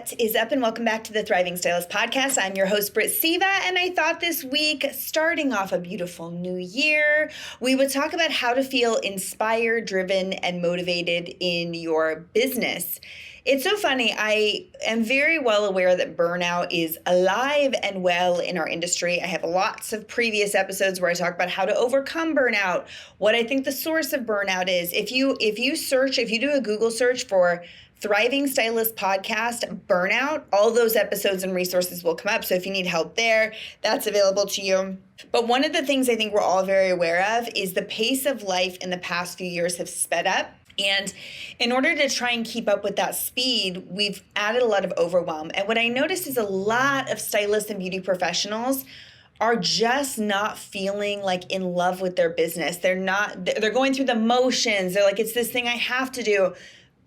What is up, and welcome back to the Thriving Stylist podcast. I'm your host, Britt Seva, and I thought this week, starting off a beautiful new year, we would talk about how to feel inspired, driven, and motivated in your business. It's so funny. I am very well aware that burnout is alive and well in our industry. I have lots of previous episodes where I talk about how to overcome burnout, what I think the source of burnout is. If you do a Google search for Thriving Stylist podcast burnout, all those episodes and resources will come up. So if you need help there, that's available to you. But one of the things I think we're all very aware of is the pace of life in the past few years have sped up. And in order to try and keep up with that speed, we've added a lot of overwhelm. And what I noticed is a lot of stylists and beauty professionals are just not feeling like in love with their business. They're going through the motions. They're like, it's this thing I have to do.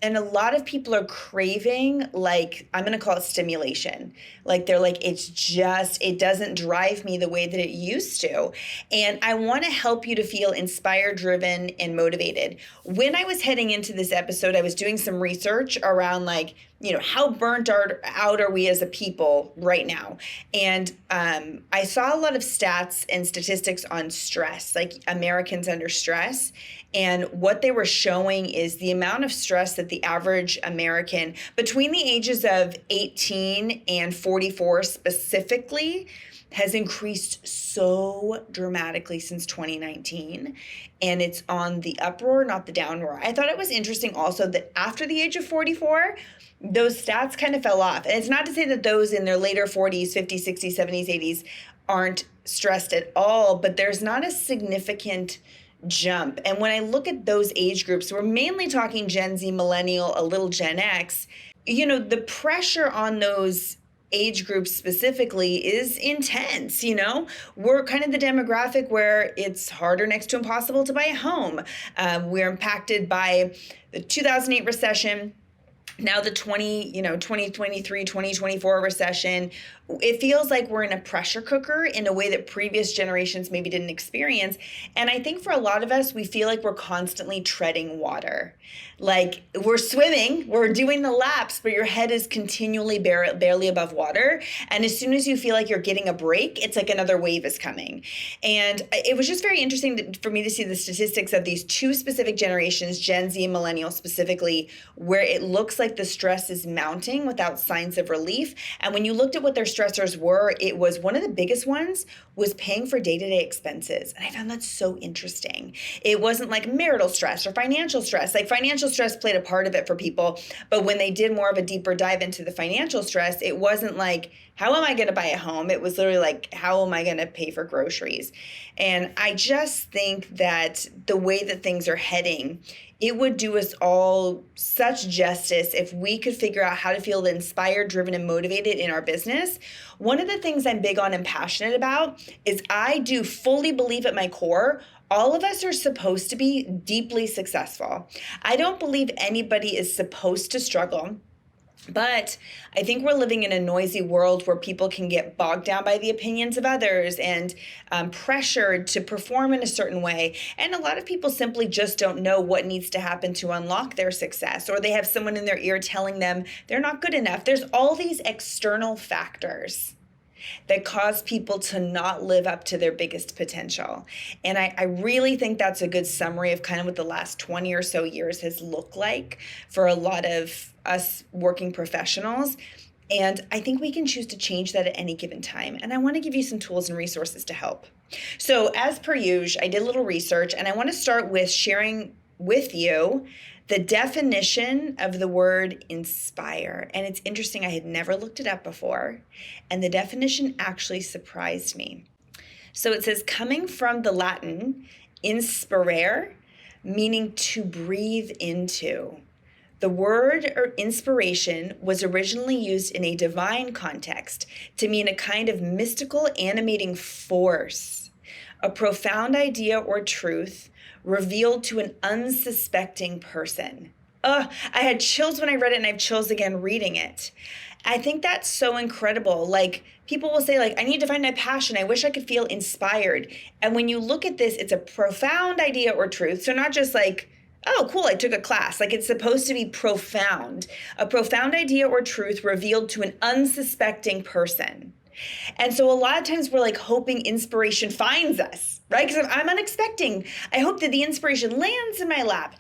And a lot of people are craving, like, I'm going to call it stimulation. Like, they're like, it doesn't drive me the way that it used to. And I want to help you to feel inspired, driven, and motivated. When I was heading into this episode, I was doing some research around, like, how burnt out are we as a people right now? And I saw a lot of stats and statistics on stress, like Americans under stress. And what they were showing is the amount of stress that the average American between the ages of 18 and 44 specifically has increased so dramatically since 2019. And it's on the uproar, not the downroar. I thought it was interesting also that after the age of 44, those stats kind of fell off. And it's not to say that those in their later 40s, 50s, 60s, 70s, 80s aren't stressed at all, but there's not a significant jump. And when I look at those age groups, we're mainly talking Gen Z, Millennial, a little Gen X, the pressure on those age groups specifically is intense. We're kind of the demographic where it's harder next to impossible to buy a home. We're impacted by the 2008 recession. Now the 2023, 2024 recession, it feels like we're in a pressure cooker in a way that previous generations maybe didn't experience. And I think for a lot of us, we feel like we're constantly treading water. Like we're swimming, we're doing the laps, but your head is continually barely above water. And as soon as you feel like you're getting a break, it's like another wave is coming. And it was just very interesting for me to see the statistics of these two specific generations, Gen Z and Millennial specifically, where it looks like the stress is mounting without signs of relief. And when you looked at what their stressors were, it was one of the biggest ones was paying for day-to-day expenses. And I found that so interesting. It wasn't like marital stress or financial stress. Like financial stress played a part of it for people. But when they did more of a deeper dive into the financial stress, it wasn't like, how am I going to buy a home? It was literally like, how am I going to pay for groceries? And I just think that the way that things are heading, it would do us all such justice if we could figure out how to feel inspired, driven, and motivated in our business. One of the things I'm big on and passionate about is I do fully believe at my core, all of us are supposed to be deeply successful. I don't believe anybody is supposed to struggle. But I think we're living in a noisy world where people can get bogged down by the opinions of others and pressured to perform in a certain way. And a lot of people simply just don't know what needs to happen to unlock their success, or they have someone in their ear telling them they're not good enough. There's all these external factors that cause people to not live up to their biggest potential. And I really think that's a good summary of kind of what the last 20 or so years has looked like for a lot of us working professionals. And I think we can choose to change that at any given time. And I want to give you some tools and resources to help. So as per usual, I did a little research, and I want to start with sharing with you the definition of the word inspire. And it's interesting, I had never looked it up before, and the definition actually surprised me. So it says, coming from the Latin inspirare, meaning to breathe into. The word or inspiration was originally used in a divine context to mean a kind of mystical animating force, a profound idea or truth revealed to an unsuspecting person. I had chills when I read it, and I have chills again reading it. I think that's so incredible. Like, people will say, like, I need to find my passion. I wish I could feel inspired. And when you look at this, it's a profound idea or truth. So not just like Oh, cool, I took a class. Like, it's supposed to be profound, a profound idea or truth revealed to an unsuspecting person. And so a lot of times we're like hoping inspiration finds us, right? Because I'm unexpecting. I hope that the inspiration lands in my lap.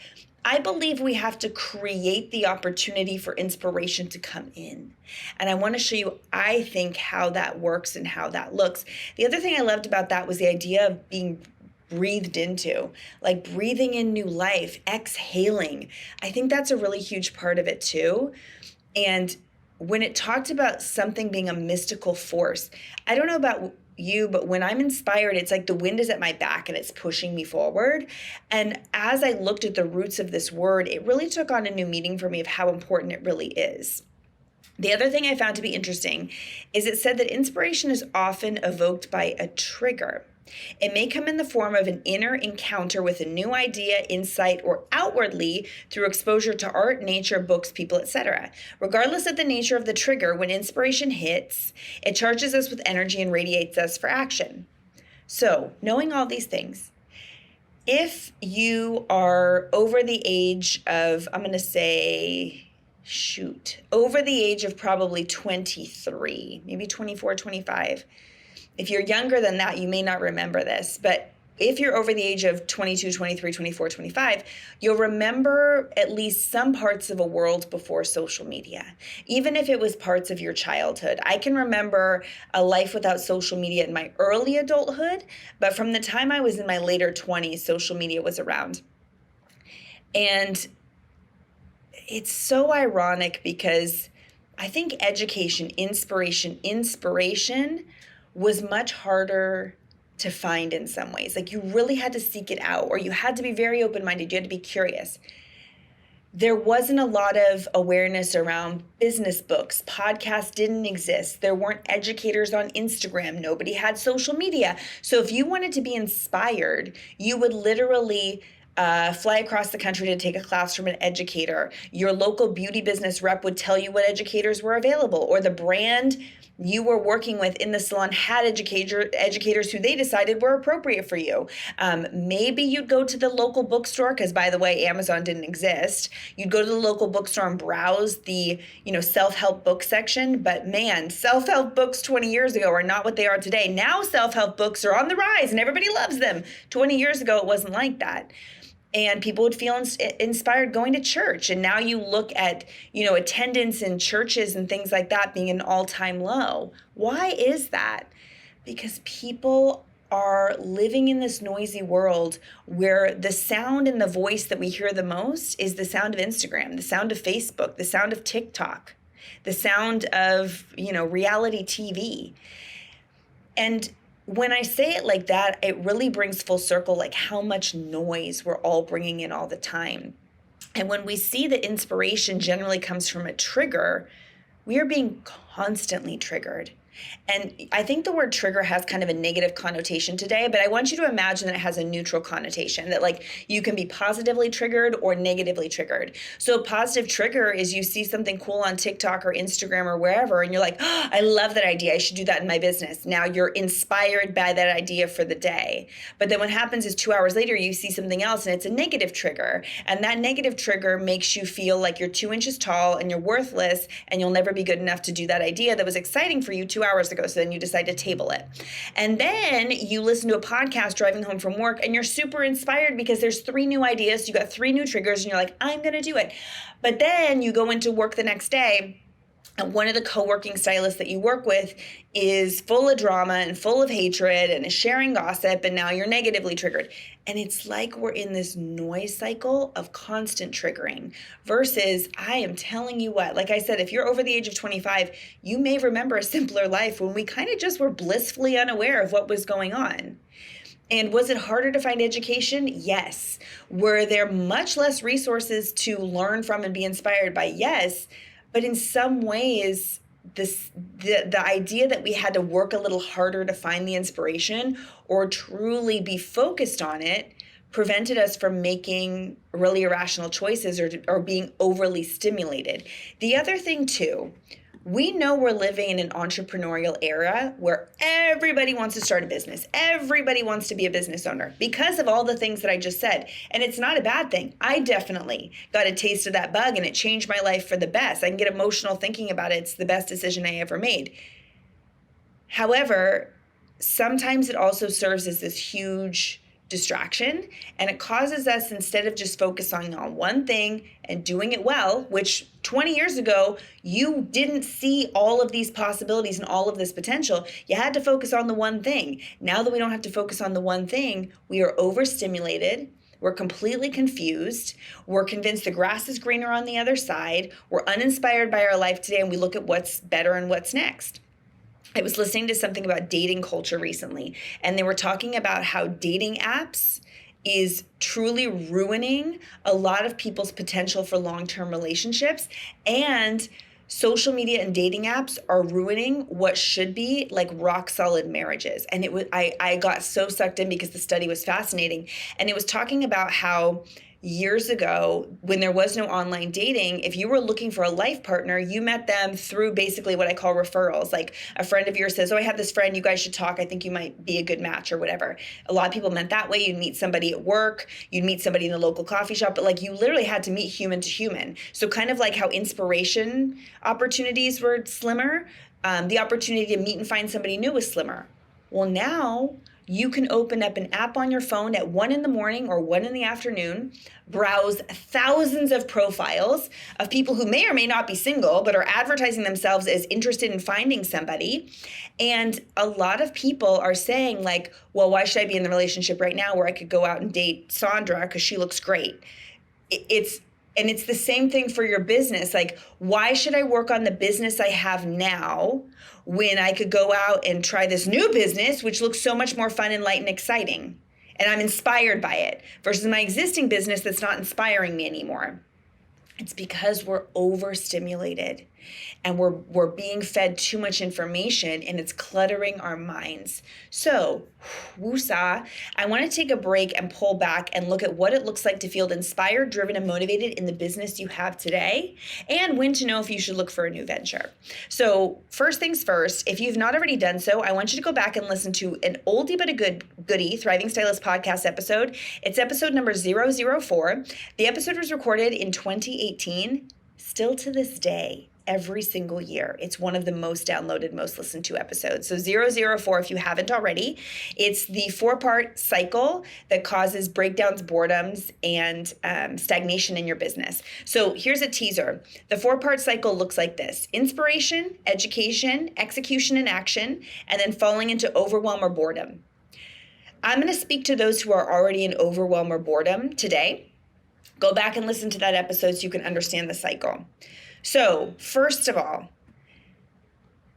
I believe we have to create the opportunity for inspiration to come in. And I want to show you, I think, how that works and how that looks. The other thing I loved about that was the idea of being breathed into, like breathing in new life, exhaling. I think that's a really huge part of it too. And when it talked about something being a mystical force, I don't know about you, but when I'm inspired, it's like the wind is at my back and it's pushing me forward. And as I looked at the roots of this word, it really took on a new meaning for me of how important it really is. The other thing I found to be interesting is it said that inspiration is often evoked by a trigger. It may come in the form of an inner encounter with a new idea, insight, or outwardly through exposure to art, nature, books, people, etc. Regardless of the nature of the trigger, when inspiration hits, it charges us with energy and radiates us for action. So, knowing all these things, if you are over the age of, I'm going to say, over the age of probably 23, maybe 24, 25, if you're younger than that, you may not remember this, but if you're over the age of 22, 23, 24, 25, you'll remember at least some parts of a world before social media, even if it was parts of your childhood. I can remember a life without social media in my early adulthood, but from the time I was in my later 20s, social media was around. And it's so ironic because I think education, inspiration was much harder to find in some ways. Like, you really had to seek it out, or you had to be very open-minded. You had to be curious. There wasn't a lot of awareness around business books. Podcasts didn't exist. There weren't educators on Instagram. Nobody had social media. So if you wanted to be inspired, you would literally fly across the country to take a class from an educator. Your local beauty business rep would tell you what educators were available, or the brand you were working with in the salon had educators who they decided were appropriate for you. Maybe you'd go to the local bookstore, because by the way, Amazon didn't exist. You'd go to the local bookstore and browse the, self-help book section. But man, self-help books 20 years ago are not what they are today. Now self-help books are on the rise and everybody loves them. 20 years ago, it wasn't like that. And people would feel inspired going to church. And now you look at, attendance in churches and things like that being an all-time low. Why is that? Because people are living in this noisy world where the sound and the voice that we hear the most is the sound of Instagram, the sound of Facebook, the sound of TikTok, the sound of, reality TV. And when I say it like that, it really brings full circle, like how much noise we're all bringing in all the time. And when we see that inspiration generally comes from a trigger, we are being constantly triggered. And I think the word trigger has kind of a negative connotation today, but I want you to imagine that it has a neutral connotation, that like you can be positively triggered or negatively triggered. So a positive trigger is you see something cool on TikTok or Instagram or wherever, and you're like, oh, I love that idea. I should do that in my business. Now you're inspired by that idea for the day. But then what happens is 2 hours later, you see something else and it's a negative trigger. And that negative trigger makes you feel like you're 2 inches tall and you're worthless and you'll never be good enough to do that idea that was exciting for you 2 hours ago. So then you decide to table it. And then you listen to a podcast driving home from work and you're super inspired because there's 3 new ideas. You got 3 new triggers and you're like, I'm going to do it. But then you go into work the next day and one of the co-working stylists that you work with is full of drama and full of hatred and is sharing gossip, and now you're negatively triggered. And it's like we're in this noise cycle of constant triggering versus I am telling you what, like I said, if you're over the age of 25, you may remember a simpler life when we kind of just were blissfully unaware of what was going on. And was it harder to find education? Yes. Were there much less resources to learn from and be inspired by? Yes. But in some ways, the idea that we had to work a little harder to find the inspiration or truly be focused on it prevented us from making really irrational choices or being overly stimulated. The other thing too, We know we're living in an entrepreneurial era where everybody wants to start a business. Everybody wants to be a business owner because of all the things that I just said. And it's not a bad thing. I definitely got a taste of that bug and it changed my life for the best. I can get emotional thinking about it. It's the best decision I ever made. However, sometimes it also serves as this huge distraction, and it causes us, instead of just focusing on one thing and doing it well, which 20 years ago, you didn't see all of these possibilities and all of this potential. You had to focus on the one thing. Now that we don't have to focus on the one thing, we are overstimulated. We're completely confused. We're convinced the grass is greener on the other side. We're uninspired by our life today, and we look at what's better and what's next. I was listening to something about dating culture recently, and they were talking about how dating apps is truly ruining a lot of people's potential for long-term relationships, and social media and dating apps are ruining what should be like rock solid marriages. And I got so sucked in because the study was fascinating, and it was talking about how years ago, when there was no online dating, if you were looking for a life partner, you met them through basically what I call referrals. Like a friend of yours says, oh, I have this friend, you guys should talk. I think you might be a good match or whatever. A lot of people meant that way. You'd meet somebody at work, you'd meet somebody in the local coffee shop, but like you literally had to meet human to human. So kind of like how inspiration opportunities were slimmer, the opportunity to meet and find somebody new was slimmer. Well, now you can open up an app on your phone at 1 in the morning or 1 in the afternoon, browse thousands of profiles of people who may or may not be single, but are advertising themselves as interested in finding somebody. And a lot of people are saying like, well, why should I be in the relationship right now where I could go out and date Sandra because she looks great? It's the same thing for your business. Like, why should I work on the business I have now when I could go out and try this new business, which looks so much more fun and light and exciting, and I'm inspired by it, versus my existing business that's not inspiring me anymore? It's because we're overstimulated and we're being fed too much information, and it's cluttering our minds. So, woosah, I want to take a break and pull back and look at what it looks like to feel inspired, driven, and motivated in the business you have today, and when to know if you should look for a new venture. So, first things first, if you've not already done so, I want you to go back and listen to an oldie but a goodie Thriving Stylist podcast episode. It's episode number 004. The episode was recorded in 2018. Still to this day, every single year, it's one of the most downloaded, most listened to episodes. So 004, if you haven't already, it's the 4-part cycle that causes breakdowns, boredoms, and stagnation in your business. So here's a teaser. The 4-part cycle looks like this: inspiration, education, execution, and action, and then falling into overwhelm or boredom. I'm going to speak to those who are already in overwhelm or boredom today. Go back and listen to that episode so you can understand the cycle. So, first of all,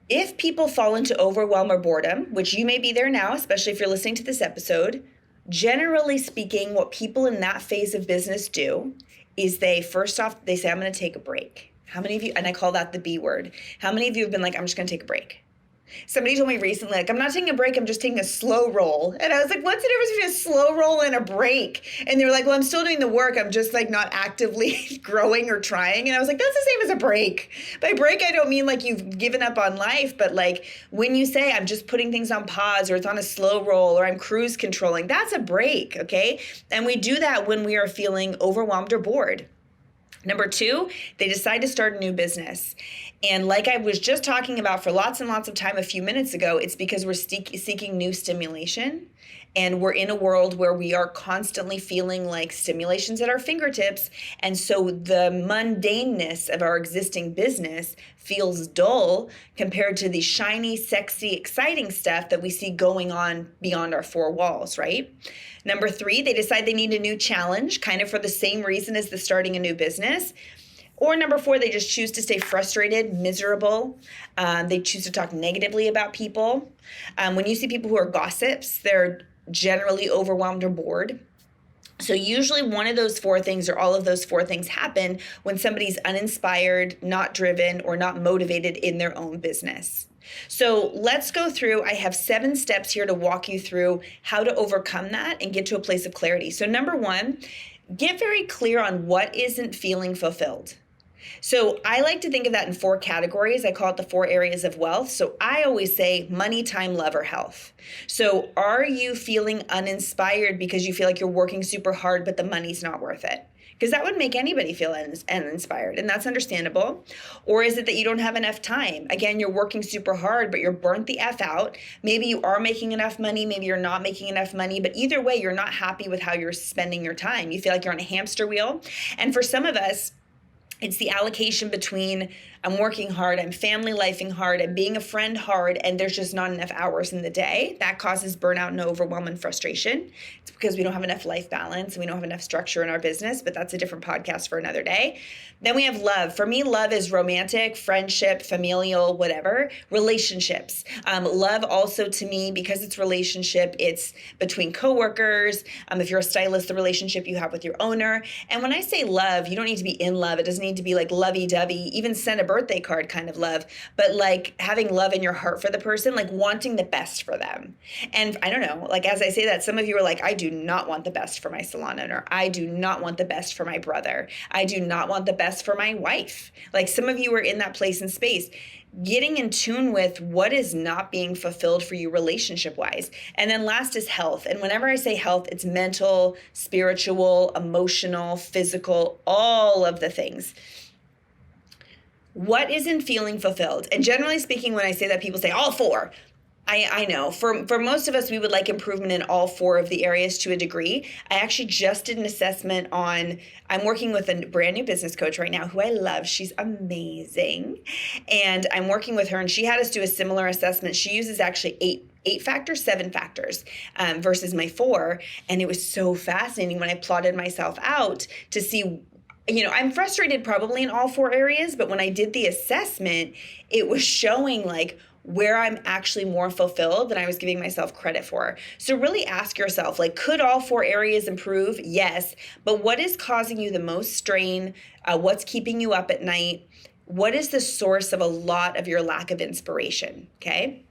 if people fall into overwhelm or boredom, which you may be there now, especially if you're listening to this episode, generally speaking, what people in that phase of business do is they say, I'm going to take a break. How many of you, and I call that the B word, how many of you have been like, I'm just going to take a break? Somebody told me recently, like, I'm not taking a break, I'm just taking a slow roll. And I was like, what's the difference between a slow roll and a break? And they were like, well, I'm still doing the work, I'm just like not actively growing or trying. And I was like, that's the same as a break. By break, I don't mean like you've given up on life, but like when you say I'm just putting things on pause, or it's on a slow roll, or I'm cruise controlling, that's a break, okay? And we do that when we are feeling overwhelmed or bored. Number 2, they decide to start a new business. And like I was just talking about for lots and lots of time a few minutes ago, it's because we're seeking new stimulation. And we're in a world where we are constantly feeling like stimulation's at our fingertips. And so the mundaneness of our existing business feels dull compared to the shiny, sexy, exciting stuff that we see going on beyond our 4 walls, right? Number 3, they decide they need a new challenge, kind of for the same reason as the starting a new business. Or number 4, they just choose to stay frustrated, miserable. They choose to talk negatively about people. When you see people who are gossips, they're generally overwhelmed or bored. So usually one of those 4 things, or all of those 4 things, happen when somebody's uninspired, not driven, or not motivated in their own business. So let's go through. I have 7 steps here to walk you through how to overcome that and get to a place of clarity. So number 1, get very clear on what isn't feeling fulfilled. So I like to think of that in 4 categories. I call it the 4 areas of wealth. So I always say money, time, love, or health. So are you feeling uninspired because you feel like you're working super hard, but the money's not worth it? Because that would make anybody feel uninspired, and that's understandable. Or is it that you don't have enough time? Again, you're working super hard, but you're burnt the F out. Maybe you are making enough money, maybe you're not making enough money, but either way, you're not happy with how you're spending your time. You feel like you're on a hamster wheel. And for some of us, it's the allocation between I'm working hard, I'm family lifing hard, I'm being a friend hard, and there's just not enough hours in the day. That causes burnout and overwhelm and frustration. It's because we don't have enough life balance and we don't have enough structure in our business, but that's a different podcast for another day. Then we have love. For me, love is romantic, friendship, familial, whatever, relationships. Love also to me, because it's relationship, it's between coworkers. If you're a stylist, the relationship you have with your owner. And when I say love, you don't need to be in love. It doesn't need to be like lovey-dovey, even send a birthday card kind of love, but like having love in your heart for the person, like wanting the best for them. And I don't know, like as I say that, some of you are like, I do not want the best for my salon owner. I do not want the best for my brother. I do not want the best for my wife. Like some of you are in that place and space. Getting in tune with what is not being fulfilled for you relationship wise. And then last is health. And whenever I say health, it's mental, spiritual, emotional, physical, all of the things. What isn't feeling fulfilled? And generally speaking, when I say that, people say all 4. I know for most of us, we would like improvement in all 4 of the areas to a degree. I actually just did an assessment on, I'm working with a brand new business coach right now who I love. She's amazing. And I'm working with her, and she had us do a similar assessment. She uses actually 8 factors, 7 factors versus my 4. And it was so fascinating when I plotted myself out to see, I'm frustrated probably in all 4 areas, but when I did the assessment, it was showing like where I'm actually more fulfilled than I was giving myself credit for. So really ask yourself, like, could all 4 areas improve? Yes. But what is causing you the most strain? What's keeping you up at night? What is the source of a lot of your lack of inspiration? Okay.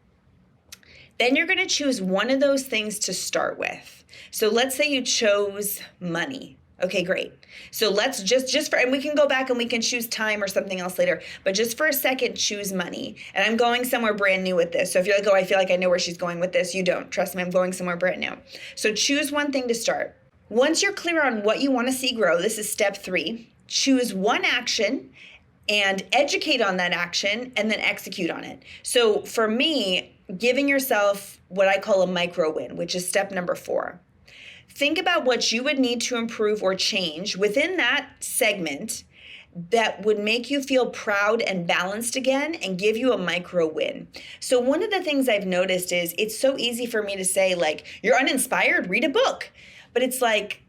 Then you're going to choose one of those things to start with. So let's say you chose money. Okay, great. So let's just for, and we can go back and we can choose time or something else later, but just for a second, choose money. And I'm going somewhere brand new with this. So if you're like, oh, I feel like I know where she's going with this, you don't. Trust me, I'm going somewhere brand new. So choose one thing to start. Once you're clear on what you want to see grow, this is step 3, choose one action and educate on that action and then execute on it. So for me, giving yourself what I call a micro win, which is step number 4. Think about what you would need to improve or change within that segment that would make you feel proud and balanced again and give you a micro win. So one of the things I've noticed is it's so easy for me to say, like, you're uninspired, read a book. But it's like,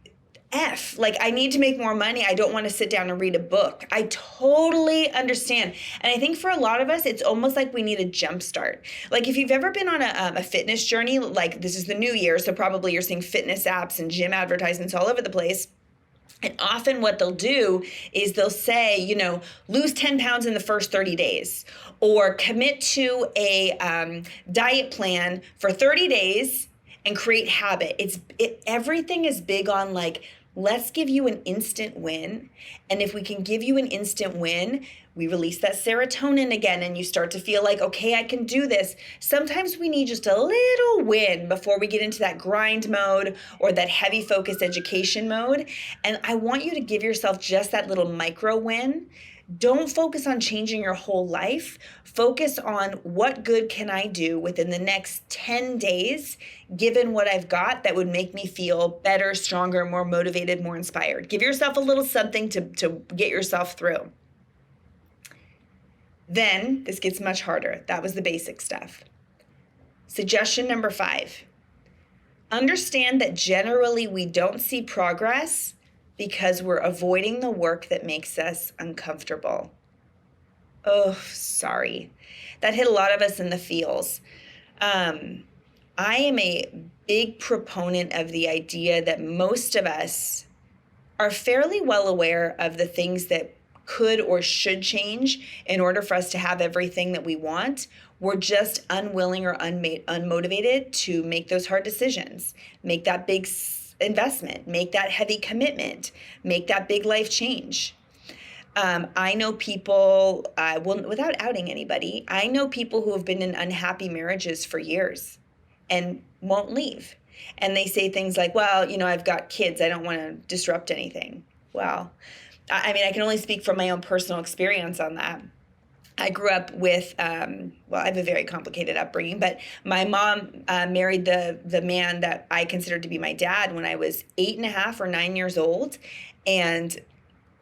like, I need to make more money. I don't want to sit down and read a book. I totally understand. And I think for a lot of us, it's almost like we need a jump start. Like if you've ever been on a fitness journey, like this is the new year, so probably you're seeing fitness apps and gym advertisements all over the place. And often what they'll do is they'll say, lose 10 pounds in the first 30 days or commit to a diet plan for 30 days and create habit. Everything is big on like, let's give you an instant win. And if we can give you an instant win, we release that serotonin again and you start to feel like, okay, I can do this. Sometimes we need just a little win before we get into that grind mode or that heavy focused education mode. And I want you to give yourself just that little micro win. Don't focus on changing your whole life. Focus on what good can I do within the next 10 days, given what I've got that would make me feel better, stronger, more motivated, more inspired. Give yourself a little something to get yourself through. Then this gets much harder. That was the basic stuff. Suggestion number 5. Understand that generally we don't see progress because we're avoiding the work that makes us uncomfortable. Oh, sorry. That hit a lot of us in the feels. I am a big proponent of the idea that most of us are fairly well aware of the things that could or should change in order for us to have everything that we want. We're just unwilling or unmotivated to make those hard decisions, make that big investment, make that heavy commitment, make that big life change. I know people, without outing anybody, I know people who have been in unhappy marriages for years and won't leave. And they say things like, well, I've got kids. I don't want to disrupt anything. Well, I mean, I can only speak from my own personal experience on that. I grew up with, I have a very complicated upbringing, but my mom married the man that I considered to be my dad when I was 8.5 or 9 years old. And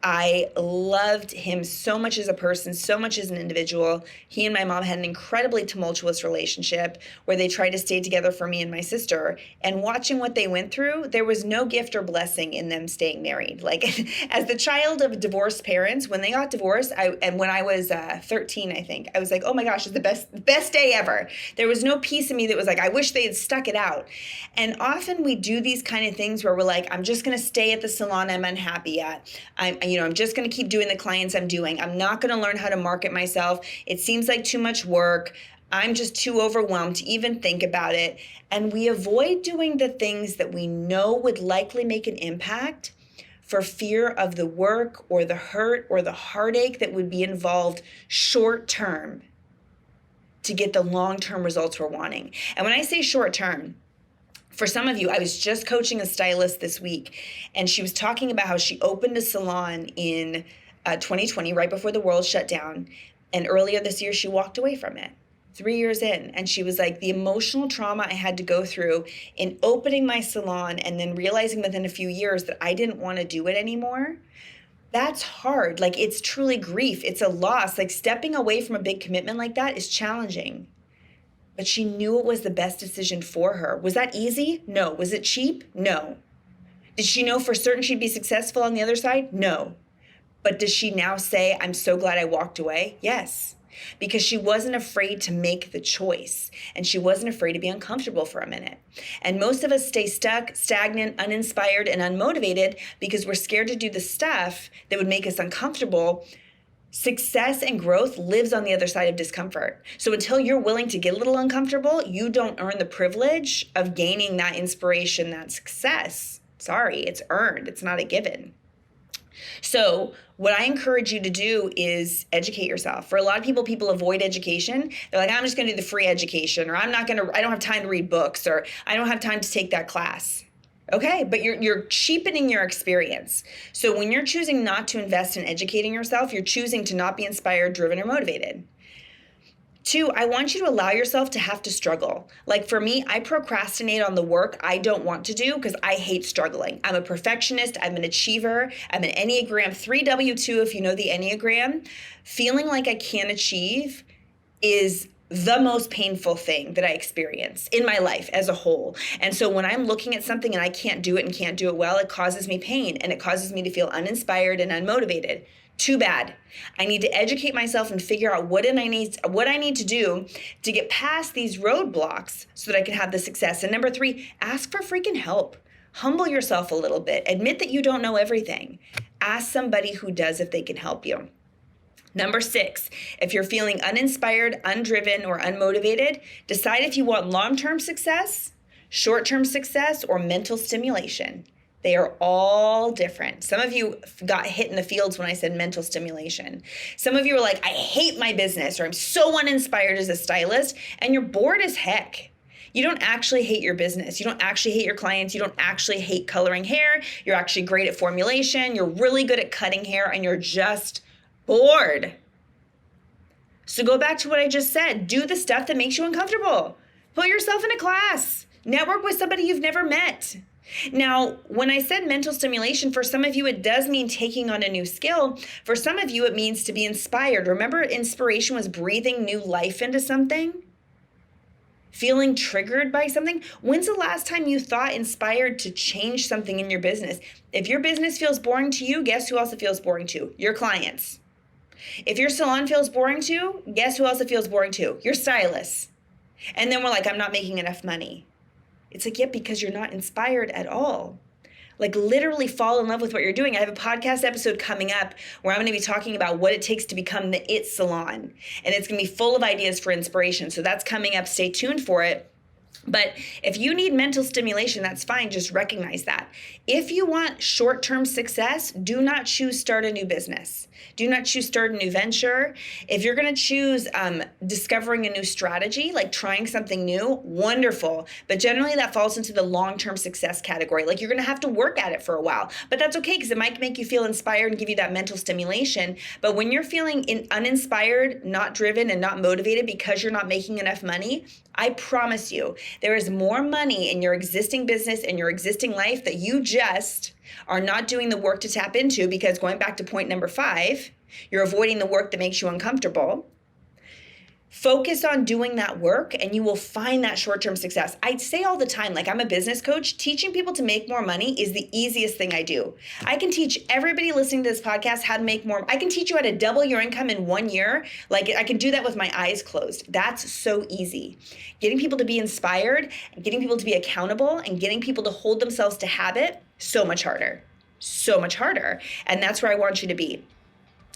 I loved him so much as a person, so much as an individual. He and my mom had an incredibly tumultuous relationship where they tried to stay together for me and my sister. And watching what they went through, there was no gift or blessing in them staying married. Like, as the child of divorced parents, when they got divorced, when I was 13, I think, I was like, oh my gosh, it's the best day ever. There was no piece of me that was like, I wish they had stuck it out. And often we do these kind of things where we're like, I'm just going to stay at the salon I'm unhappy at. I'm just going to keep doing the clients I'm doing. I'm not going to learn how to market myself. It seems like too much work. I'm just too overwhelmed to even think about it. And we avoid doing the things that we know would likely make an impact for fear of the work or the hurt or the heartache that would be involved short term to get the long-term results we're wanting. And when I say short term, for some of you, I was just coaching a stylist this week, and she was talking about how she opened a salon in 2020, right before the world shut down. And earlier this year, she walked away from it, 3 years in. And she was like, the emotional trauma I had to go through in opening my salon and then realizing within a few years that I didn't want to do it anymore. That's hard. Like, it's truly grief. It's a loss. Like, stepping away from a big commitment like that is challenging. But she knew it was the best decision for her. Was that easy? No. Was it cheap? No. Did she know for certain she'd be successful on the other side? No. But does she now say, I'm so glad I walked away? Yes. Because she wasn't afraid to make the choice, and she wasn't afraid to be uncomfortable for a minute. And most of us stay stuck, stagnant, uninspired, and unmotivated because we're scared to do the stuff that would make us uncomfortable. Success and growth lives on the other side of discomfort. So until you're willing to get a little uncomfortable, you don't earn the privilege of gaining that inspiration, that success. Sorry, it's earned. It's not a given. So what I encourage you to do is educate yourself. For a lot of people avoid education. They're like, I'm just going to do the free education, or I don't have time to read books, or I don't have time to take that class. Okay, but you're cheapening your experience. So when you're choosing not to invest in educating yourself, you're choosing to not be inspired, driven, or motivated. 2, I want you to allow yourself to have to struggle. Like for me, I procrastinate on the work I don't want to do because I hate struggling. I'm a perfectionist. I'm an achiever. I'm an Enneagram 3W2, if you know the Enneagram. Feeling like I can't achieve is the most painful thing that I experience in my life as a whole. And so when I'm looking at something and I can't do it and can't do it well, it causes me pain, and it causes me to feel uninspired and unmotivated. Too bad. I need to educate myself and figure out what I need to do to get past these roadblocks so that I can have the success. And number 3, ask for freaking help. Humble yourself a little bit. Admit that you don't know everything. Ask somebody who does if they can help you. Number 6, if you're feeling uninspired, undriven, or unmotivated, decide if you want long-term success, short-term success, or mental stimulation. They are all different. Some of you got hit in the fields when I said mental stimulation. Some of you are like, I hate my business, or I'm so uninspired as a stylist, and you're bored as heck. You don't actually hate your business. You don't actually hate your clients. You don't actually hate coloring hair. You're actually great at formulation. You're really good at cutting hair, and you're just bored. So go back to what I just said. Do the stuff that makes you uncomfortable. Put yourself in a class. Network with somebody you've never met. Now, when I said mental stimulation, for some of you, it does mean taking on a new skill. For some of you, it means to be inspired. Remember, inspiration was breathing new life into something? Feeling triggered by something? When's the last time you thought inspired to change something in your business? If your business feels boring to you, guess who else it feels boring to? Your clients. If your salon feels boring to you, guess who else it feels boring to? Your stylists. And then we're like, I'm not making enough money. It's like, yeah, because you're not inspired at all. Like, literally fall in love with what you're doing. I have a podcast episode coming up where I'm going to be talking about what it takes to become the it salon. And it's going to be full of ideas for inspiration. So that's coming up. Stay tuned for it. But if you need mental stimulation, that's fine. Just recognize that. If you want short-term success, do not choose start a new business. Do not choose start a new venture. If you're going to choose discovering a new strategy, like trying something new, wonderful. But generally that falls into the long-term success category. Like you're going to have to work at it for a while, but that's okay because it might make you feel inspired and give you that mental stimulation. But when you're feeling uninspired, not driven, and not motivated because you're not making enough money, I promise you, there is more money in your existing business and your existing life that you just are not doing the work to tap into, because going back to point number 5, you're avoiding the work that makes you uncomfortable. Focus on doing that work and you will find that short-term success. I say all the time, like I'm a business coach, teaching people to make more money is the easiest thing I do. I can teach everybody listening to this podcast how to make more. I can teach you how to double your income in 1 year. Like I can do that with my eyes closed. That's so easy. Getting people to be inspired and getting people to be accountable and getting people to hold themselves to habit, so much harder. So much harder. And that's where I want you to be.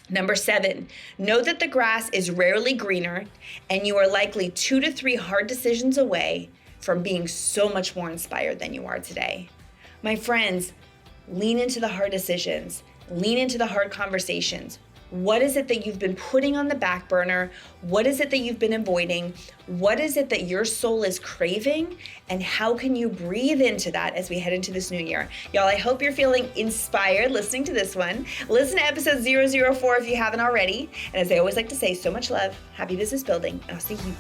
Number 7, know that the grass is rarely greener and you are likely 2 to 3 hard decisions away from being so much more inspired than you are today. My friends, lean into the hard decisions, lean into the hard conversations. What is it that you've been putting on the back burner? What is it that you've been avoiding? What is it that your soul is craving? And how can you breathe into that as we head into this new year? Y'all, I hope you're feeling inspired listening to this one. Listen to episode 004 if you haven't already. And as I always like to say, so much love, happy business building, and I'll see you